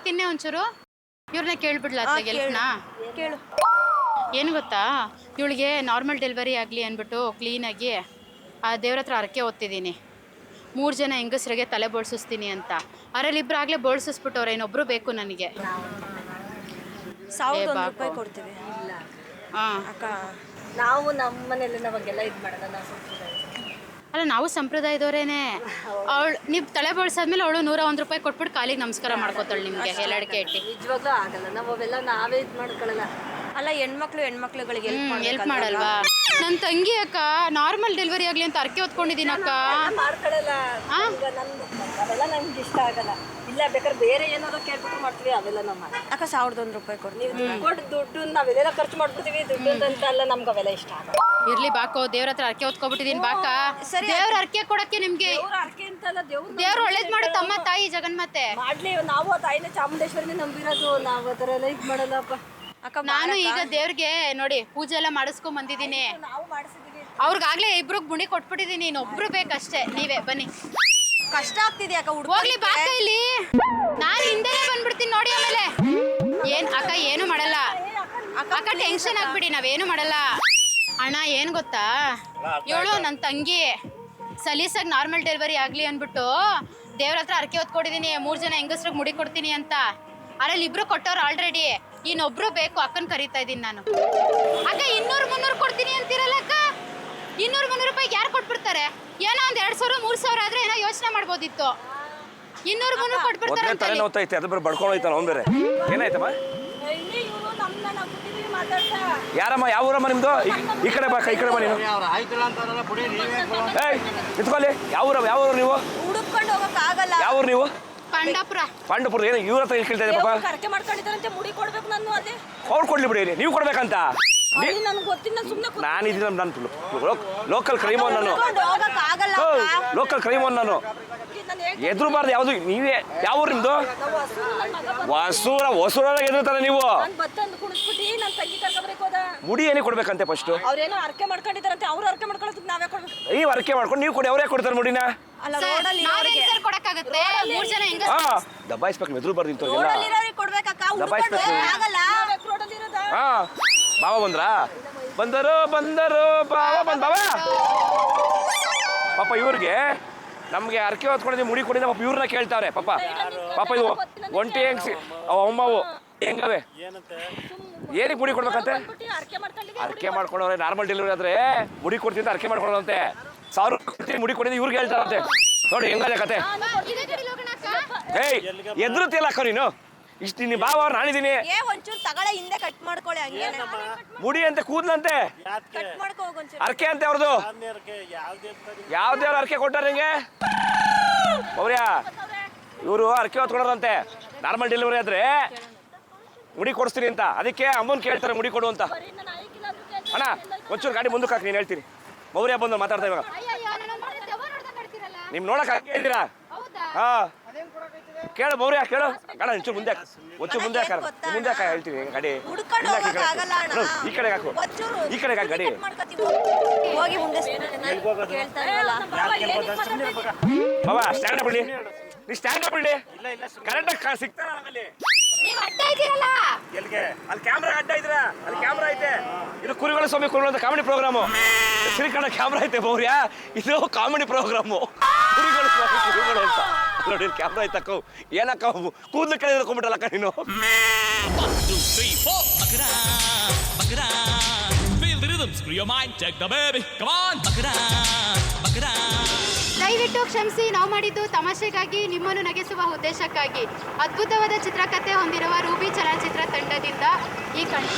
ತಿನ್ನೆ ಒಂಚೂರು. ಇವ್ರನ್ನ ಕೇಳ್ಬಿಡ್ಲ ಗೆಲ್ಪ್ನಾ ಕೇಳು. ಏನು ಗೊತ್ತಾ, ಇವಳಿಗೆ ನಾರ್ಮಲ್ ಡೆಲಿವರಿ ಆಗಲಿ ಅಂದ್ಬಿಟ್ಟು ಕ್ಲೀನಾಗಿ ಆ ದೇವ್ರ ಹತ್ರ ಹರಕೆ ಓದ್ತಿದ್ದೀನಿ. 3 ಜನ ಹೆಂಗಸ್ರಿಗೆ ತಲೆ ಬೋಳ್ಸಿಸ್ತೀನಿ ಅಂತ. ಅದರಲ್ಲಿ ಇಬ್ಬರು ಆಗಲೇ ಬೋಳ್ಸಿಸ್ಬಿಟ್ಟವ್ರೆ, ಇನ್ನೊಬ್ರು ಬೇಕು ನನಗೆ. 1001 ರೂಪಾಯಿ ಕೊಡ್ತೀವಿ. ಹಾಂ ಅಕ್ಕ ನಾವು ನಮ್ಮ ಮನೇಲಿ ನಾವಾಗೆಲ್ಲ ಇದು ಮಾಡೋಣ. ಅಲ್ಲ, ನಾವು ಸಂಪ್ರದಾಯದವರೇನೆ. ಅವಳು ನೀವು ತಲೆ ಬೋಳ್ಸಾದ್ಮೇಲೆ ಅವಳು 101 ರೂಪಾಯಿ ಕೊಟ್ಬಿಟ್ಟು ಕಾಲಿಗೆ ನಮಸ್ಕಾರ ಮಾಡ್ಕೋತಾಳೆ ನಿಮಗೆ ಎಲ್ಲಡಿಕೆ ಇಟ್ಟು. ನಿಜವಾಗ್ಲೂ ಆಗಲ್ಲ, ನಾವು ಅವೆಲ್ಲ ನಾವೇ ಇದು ಮಾಡ್ಕೊಳ್ಳಲ್ಲ. ಅಲ್ಲ, ಹೆಣ್ಮಕ್ಳುಗಳಿಗೆ ಹೆಲ್ಪ್ ಮಾಡಲ್ವಾ? ನನ್ನ ತಂಗಿ ಅಕ್ಕ ನಾರ್ಮಲ್ ಡೆಲಿವರಿ ಆಗಲಿ ಅಂತ ಅರ್ಕೆ ಹೊತ್ಕೊಂಡಿದ್ದೀನಿ ಅಕ್ಕ. ಮಾಡ್ಕೊಳ್ಳಲ್ಲ. ಅವೆಲ್ಲ ನಮ್ಗೆ ಇಷ್ಟ ಆಗಲ್ಲ. ಇಲ್ಲ ಬೇಕಾದ್ರೆ ಬೇರೆ ಏನಾದ್ರು ಕೇಳ್ಬಿಟ್ಟು ಮಾಡ್ತೀವಿ, ಅವೆಲ್ಲ ನಮ್ಮ ಅಕ್ಕ 1001 ರೂಪಾಯಿ ಕೊಡ್ತೀವಿ. ನೀವು ಕೊಟ್ಟು ದುಡ್ಡು ನಾವೆಲ್ಲ ಖರ್ಚು ಮಾಡ್ಬಿಡ್ತೀವಿ. ದುಡ್ಡು ಅಂತ ಅಲ್ಲ, ನಮ್ಗೆ ಅವೆಲ್ಲ ಇಷ್ಟ ಆಗಲ್ಲ. ಇರ್ಲಿ ಬಾಕೋ, ದೇವ್ರ ಹತ್ರ ಅರ್ಕೆ ಹೊತ್ಕೊಬಿಟ್ಟಿದ್ದೀನಿ ಬಾಕ. ದೇವ್ರ ಅರ್ಕೆ ಕೊಡಕ್ಕೆ ನಿಮ್ಗೆ ಅರ್ಕೆ ಅಂತಲ್ಲ, ದೇವ್ರು ಒಳ್ಳೇದ್ ಮಾಡು ತಮ್ಮ ತಾಯಿ ಜಗನ್ಮಾತೆ ಮಾಡ್ಲಿ. ನಾವು ತಾಯಿನ ಚಾಮುಂಡೇಶ್ವರಿನೇ ನಂಬಿರೋದು, ನಾವು ಆ ಥರ ಎಲ್ಲ ಇದು ಮಾಡಲ್ಲಪ್ಪ. ನಾನು ಈಗ ದೇವ್ರಿಗೆ ನೋಡಿ ಪೂಜೆ ಎಲ್ಲ ಮಾಡಿಸ್ಕೊಂಡ್ ಬಂದಿದ್ದೀನಿ. ನಾವು ಮಾಡಿಸಿದೀವಿ. ಅವ್ರಿಗಾಗ್ಲೇ ಇಬ್ರಿಗೆ ಗುಣಿ ಕೊಟ್ಬಿಟ್ಟಿದ್ದೀನಿ, ಇನ್ನೊಬ್ರು ಬೇಕಷ್ಟೇ. ನೀವೇ ಬನ್ನಿ. ಕಷ್ಟ ಆಗ್ತಿದೆ ಅಕ್ಕ. ಹೋಗ್ಲಿ ಬಾಕ ಇಲ್ಲಿ, ನಾನು ಹಿಂದೆನೆ ಬಂದ್ಬಿಡ್ತೀನಿ ನೋಡಿ. ಆಮೇಲೆ ಏನ್ ಅಕ್ಕ ಏನು ಮಾಡಲ್ಲ ಅಕ್ಕ, ಟೆನ್ಷನ್ ಆಗ್ಬಿಡಿ, ನಾವೇನು ಮಾಡಲ್ಲ. ಅಣ್ಣ ಏನು ಗೊತ್ತಾ, ಇವಳು ನನ್ನ ತಂಗಿ ಸಲೀಸಾಗಿ ನಾರ್ಮಲ್ ಡೆಲಿವರಿ ಆಗಲಿ ಅಂದ್ಬಿಟ್ಟು ದೇವ್ರ ಹತ್ರ ಅರ್ಕೆ ಹೊತ್ಕೊಟ್ಟಿದ್ದೀನಿ. 3 ಜನ ಹೆಂಗಸ್ರಿಗೆ ಮುಡಿ ಕೊಡ್ತೀನಿ ಅಂತ. ಅದ್ರಲ್ಲಿ ಇಬ್ರು ಕೊಟ್ಟವ್ರು ಆಲ್ರೆಡಿ, ಇನ್ನೊಬ್ರು ಬೇಕು. ಅಕ್ಕನ ಕರೀತಾ ಇದ್ದೀನಿ ನಾನು. ಅಕ್ಕ 200-300 ಕೊಡ್ತೀನಿ ಅಂತೀರಲ್ಲ ಅಕ್ಕ. 200-300 ರೂಪಾಯಿಗೆ ಯಾರು ಕೊಟ್ಬಿಡ್ತಾರೆ? ಏನೋ ಒಂದು 2,000 3,000 ಆದ್ರೆ ಏನೋ ಯೋಚನೆ ಮಾಡ್ಬೋದಿತ್ತು. 200-300 ಕೊಟ್ಬಿಡ್ತಾರೆ. ಬಡ್ಕೊಂಡು ಅವ್ನು ಬೇರೆ. ಏನಾಯ್ತಮ್ಮ? ಯಾರಮ್ಮ? ಯಾವ ಊರಮ್ಮ ನಿಮ್ದು? ಈ ಕಡೆ ಬಾ, ಈ ಕಡೆ ಬಾ ನೀನು. ಏಯ್ ನಿಂತ್ಕೊಳ್ಳಿ. ಯಾವ ಊರು ನೀವು? ಹುಡುಕೊಂಡು ಹೋಗಕ್ಕಾಗಲ್ಲ. ಯಾವ ಊರು ನೀವು? ಪಾಂಡಪುರ. ಏನು ಇವ್ರ ಹತ್ರ ಇಲ್ಲಿ ಕೇಳ್ತಾ ಇದೆ ಪಾಪ? ಕರ್ಕೆ ಮಾಡ್ಕೊಂಡಿದ್ದಾರಂತೆ, ಮುಡಿ ಕೊಡ್ಬೇಕು ನಾನು. ಅದೇ ಅವ್ರು ಕೊಡ್ಲಿ ಬಿಡಿ, ನೀವು ಕೊಡ್ಬೇಕಂತ. ನನಗೆ ಗೊತ್ತಿಲ್ಲ, ಸುಮ್ಮನೆ ನಾನು ಇದೀನಿ. ನಾನು ಲೋಕಲ್ ಕ್ರೈಮೋನ್. ನಾನು ಹೋಗಕ್ಕಾಗಲ್ಲ. ಲೋಕಲ್ ಕ್ರೈಮೋನ್. ನಾನು ಎದುರುಬಾರ್ದು ಯಾವುದು. ನೀವೇ ಯಾವ ಊರು ನಿಮ್ದು? ಹೊಸೂರಾಗ ಎದುರ್ತಾರೆ ನೀವು. ಮುಡಿ ಏನೇ ಕೊಡ್ಬೇಕಂತೆ ಫಸ್ಟ್? ಅವ್ರೇನೋ ಅರ್ಕೆ ಮಾಡ್ಕೊಂಡಿದ್ದಾರಂತೆ, ಅವ್ರು ಅರ್ಕೆ ಮಾಡ್ಕೊಳ್ಳೋದಕ್ಕೆ ನಾವೇ ಕೊಡ್ಬೇಕು. ನೀವು ಅರ್ಕೆ ಮಾಡ್ಕೊಂಡು ನೀವು ಕೊಡಿ, ಅವರೇ ಕೊಡ್ತಾರೆ ಮುಡಿನ. ದಬ್ಬಾಯಿಸ್ಬೇಕು, ಎದುರು ಬರ್ದಿಂತು ಬಾವ ಬಂದರು ಬಾವ ಬಾವ. ಪಾಪ ಇವ್ರಿಗೆ ನಮ್ಗೆ ಅರ್ಕೆ ಹೊತ್ಕೊಂಡಿದ್ದೀವಿ, ಮುಡಿ ಕೊಡಿದ ಪಾಪ ಇವ್ರನ್ನ ಕೇಳ್ತಾವ್ರೆ. ಪಾಪ ಇದು ಒಂಟಿ ಹೆಂಗ್ಸಿ ಅಮ್ಮವು ಹೆಂಗವೆ ಏನಕ್ಕೆ ಮುಡಿ ಕೊಡ್ಬೇಕಂತೆ? ಅರ್ಕೆ ಮಾಡ್ಕೊಂಡವ್ರೆ. ನಾರ್ಮಲ್ ಡೆಲಿವರಿ ಆದ್ರೆ ಮುಡಿ ಕೊಡ್ತಿದ್ದ ಅರ್ಕೆ ಮಾಡ್ಕೊಂಡಂತೆ. 1000 ಕೊಡ್ತೀನಿ ಮುಡಿ ಕೊಡಿದ ಇವ್ರಿಗೆ ಹೇಳ್ತಾರಂತೆ. ನೋಡಿ ಹೆಂಗದೆ ಕತೆ. ಏಯ್ ಎದುರುತ್ತಿಲ್ಲ ಅಕ್ಕ ನೀನು. ಇಷ್ಟು ನೀನು ಬಾವ ಅವ್ರು ನಾನಿದ್ದೀನಿ. ಒಂಚೂರು ತಗೊಳ್ಳೆ, ಹಿಂದೆ ಕಟ್ ಮಾಡ್ಕೊಳ್ಳಿ. ಹಂಗೆ ಮುಡಿ ಅಂತೆ, ಕೂದ್ಲಂತೆ, ಕಟ್ ಮಾಡ್ಕೋ ಒಂಚೂರು. ಅರ್ಕೆ ಅಂತೆ ಅವ್ರದ್ದು. ಯಾವ್ದೇವ್ರು ಅರ್ಕೆ ಕೊಟ್ಟಾರ ಹಿಂಗೆ? ಅವ್ರ್ಯ ಇವರು ಅರ್ಕೆ ಹೊತ್ಕೊಡೋರಂತೆ. ನಾರ್ಮಲ್ ಡೆಲಿವರಿ ಆದ್ರೆ ಮುಡಿ ಕೊಡಿಸ್ತೀನಿ ಅಂತ. ಅದಕ್ಕೆ ಅಮ್ಮನ್ ಕೇಳ್ತಾರೆ ಮುಡಿ ಕೊಡು ಅಂತ. ಅಣ್ಣ ಒಂಚೂರು ಗಾಡಿ ಮುಂದಕ್ಕೆ ಹಾಕಿ, ನೀನು ಹೇಳ್ತೀನಿ. ಮೌರ್ಯ ಬಂದು ಮಾತಾಡ್ತಾ ಇವಾಗ. ನಿಮ್ ನೋಡಕ್ ಹೇಳ್ತೀರಾ? ಹಾ ಕೇಳು ಮೌರ್ಯ, ಕೇಳು. ಅಣ್ಣ ಒಂಚೂರು ಮುಂದೆ ಮುಂದೆ ಹಾಕ ಹೇಳ್ತೀನಿ. ಗಾಡಿ ಈ ಕಡೆ ಹಾಕು, ಈ ಕಡೆ ಹಾಕಿ ಗಾಡಿ. ಬಾಬಾ ಸ್ಟ್ಯಾಂಡ್ ಅಪ್ ಬಿಡಿ, ನೀ ಸ್ಟ್ಯಾಂಡ್ ಅಪ್ ಬಿಡಿ. ಕರೆಕ್ಟಾಗಿ ಸಿಗ್ತಾರ ಆಮೇಲೆ. ಎಲ್ಲಿಗೆ? ಅಲ್ಲಿ ಕ್ಯಾಮ್ರಾ ಅಡ್ಡ ಇದ್ರ, ಅಲ್ಲಿ ಕ್ಯಾಮ್ರಾ ಐತೆ. ಇದು ಕುರಿಗಳ ಸ್ವಾಮಿ ಕುರಿಗಳು ಅಂತ ಕಾಮಿಡಿ ಪ್ರೋಗ್ರಾಮು. ಶ್ರೀಕಂಠ ಕ್ಯಾಮ್ರಾ ಐತೆ ಮೌರ್ಯ. ಇದು ಕಾಮಿಡಿ ಪ್ರೋಗ್ರಾಮು. ಕುರಿಗಳು ಸ್ವಾಮಿ ಕುರಿಗಳು ಅಂತ ನೋಡಿ ಕ್ಯಾಮ್ರಾ ಐತಕ್ಕ. ಏನಕ್ಕ ಕೂದಲು ಕಡೆ ಹಿಡ್ಕೊಂಡ್ಬಿಟ್ಟಲ್ಲಕ್ಕ ನೀನು. ದಯವಿಟ್ಟು ಕ್ಷಮಿಸಿ, ನಾವು ಮಾಡಿದ್ದು ತಮಾಷೆಗಾಗಿ, ನಿಮ್ಮನ್ನು ನಗಿಸುವ ಉದ್ದೇಶಕ್ಕಾಗಿ. ಅದ್ಭುತವಾದ ಚಿತ್ರಕಥೆ ಹೊಂದಿರುವ ರೂಬಿ ಚಲನಚಿತ್ರ ತಂಡದಿಂದ ಈ ಕಂಡು